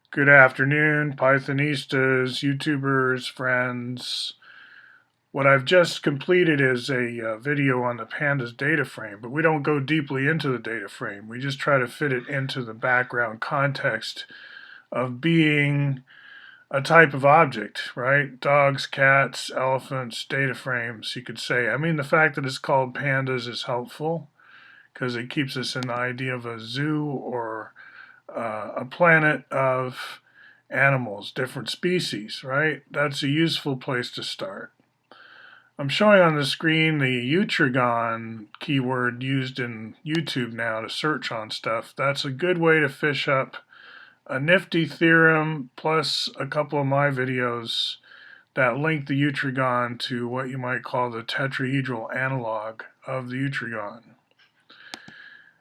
Good afternoon, Pythonistas, YouTubers, friends. What I've just completed is a video on the pandas data frame, but we don't go deeply into the data frame. We just try to fit it into the background context of being a type of object, right? Dogs, cats, elephants, data frames, you could say. I mean, the fact that it's called pandas is helpful because it keeps us in the idea of a zoo or a planet of animals, different species, right? That's a useful place to start. I'm showing on the screen the Utragon keyword used in YouTube now to search on stuff. That's a good way to fish up a nifty theorem plus a couple of my videos that link the Utragon to what you might call the tetrahedral analog of the Utragon.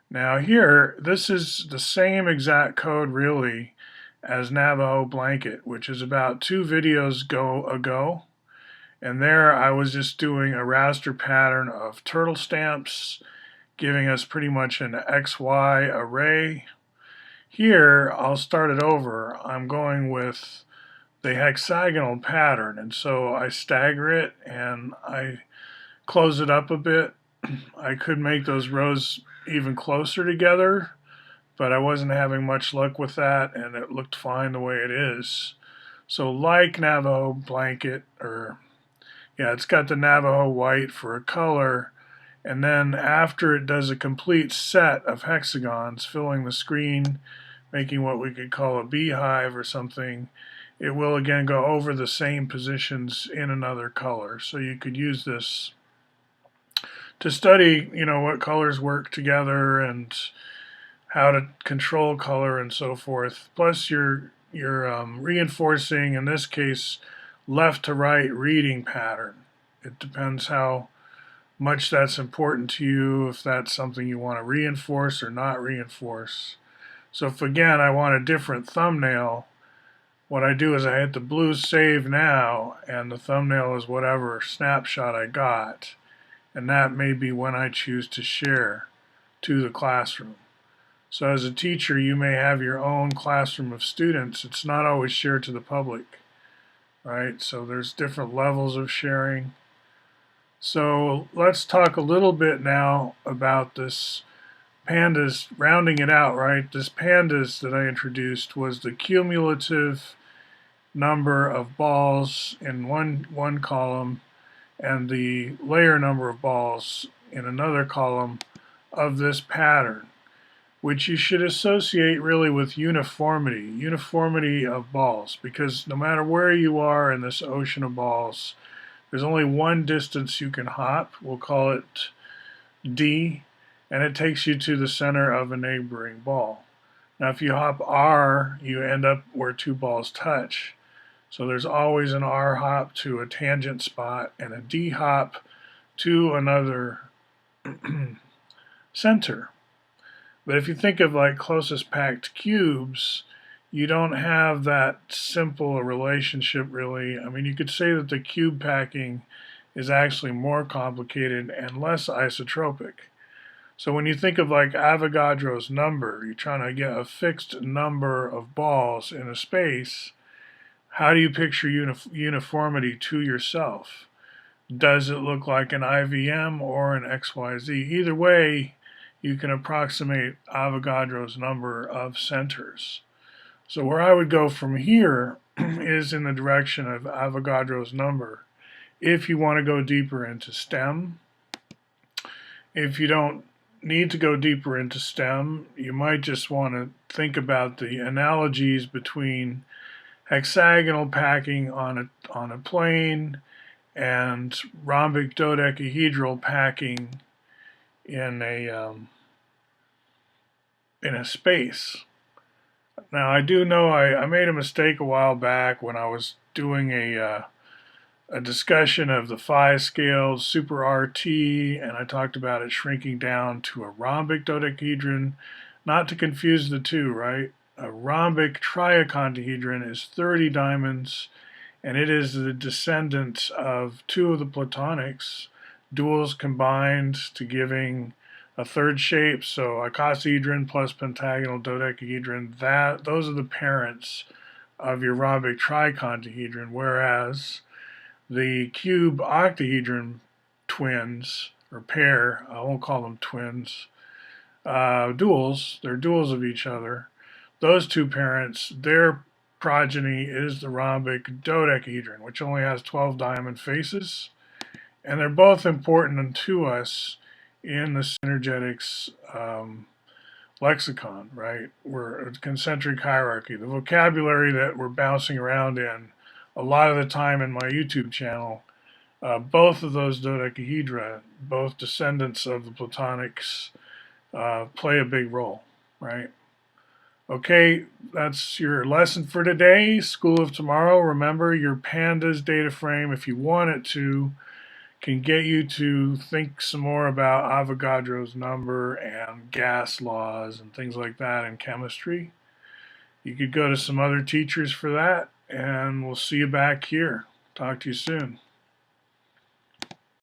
Now here, this is the same exact code really as Navajo Blanket, which is about 2 videos ago. And there I was just doing a raster pattern of turtle stamps, giving us pretty much an XY array. Here, I'll start it over. I'm going with the hexagonal pattern, and so I stagger it and I close it up a bit. I could make those rows even closer together, but I wasn't having much luck with that, and it looked fine the way it is. So like Navajo Blanket, or yeah, it's got the Navajo white for a color, and then after it does a complete set of hexagons filling the screen, making what we could call a beehive or something, it will again go over the same positions in another color. So you could use this to study, what colors work together and how to control color and so forth. Plus, you're reinforcing, in this case, left to right reading pattern. It depends how much that's important to you, if that's something you want to reinforce or not reinforce. So if again I want a different thumbnail, what I do is I hit the blue save now, and the thumbnail is whatever snapshot I got, and that may be when I choose to share to the classroom. So as a teacher, you may have your own classroom of students. It's not always shared to the public, right? So there's different levels of sharing. So let's talk a little bit now about this pandas, rounding it out, right? This pandas that I introduced was the cumulative number of balls in one column and the layer number of balls in another column of this pattern, which you should associate really with uniformity of balls, because no matter where you are in this ocean of balls, there's only one distance you can hop. We'll call it D, and it takes you to the center of a neighboring ball. Now if you hop R, you end up where 2 balls touch. So there's always an R hop to a tangent spot and a D hop to another center. But if you think of like closest packed cubes, you don't have that simple a relationship really. I mean, you could say that the cube packing is actually more complicated and less isotropic. So when you think of like Avogadro's number, you're trying to get a fixed number of balls in a space. How do you picture uniformity to yourself? Does it look like an IVM or an XYZ? Either way, you can approximate Avogadro's number of centers. So where I would go from here is in the direction of Avogadro's number. If you want to go deeper into STEM, if you don't need to go deeper into STEM, you might just want to think about the analogies between hexagonal packing on a plane and rhombic dodecahedral packing in a space. Now I do know I made a mistake a while back when I was doing a discussion of the phi scale super RT, and I talked about it shrinking down to a rhombic dodecahedron. Not to confuse the two, right? A rhombic triicontohedron is 30 diamonds, and it is the descendant of 2 of the platonics, duals combined to giving a third shape, so icosahedron plus pentagonal dodecahedron, those are the parents of your rhombic tricontohedron, whereas the cube octahedron twins, or pair, I won't call them twins, duals, they're duals of each other. Those two parents, their progeny is the rhombic dodecahedron, which only has 12 diamond faces. And they're both important to us in the synergetics lexicon, right? We're a concentric hierarchy. The vocabulary that we're bouncing around in a lot of the time in my YouTube channel, both of those dodecahedra, both descendants of the Platonics, play a big role, right? Okay, that's your lesson for today. School of Tomorrow. Remember, your pandas data frame, if you want it to, can get you to think some more about Avogadro's number and gas laws and things like that in chemistry. You could go to some other teachers for that, and we'll see you back here. Talk to you soon.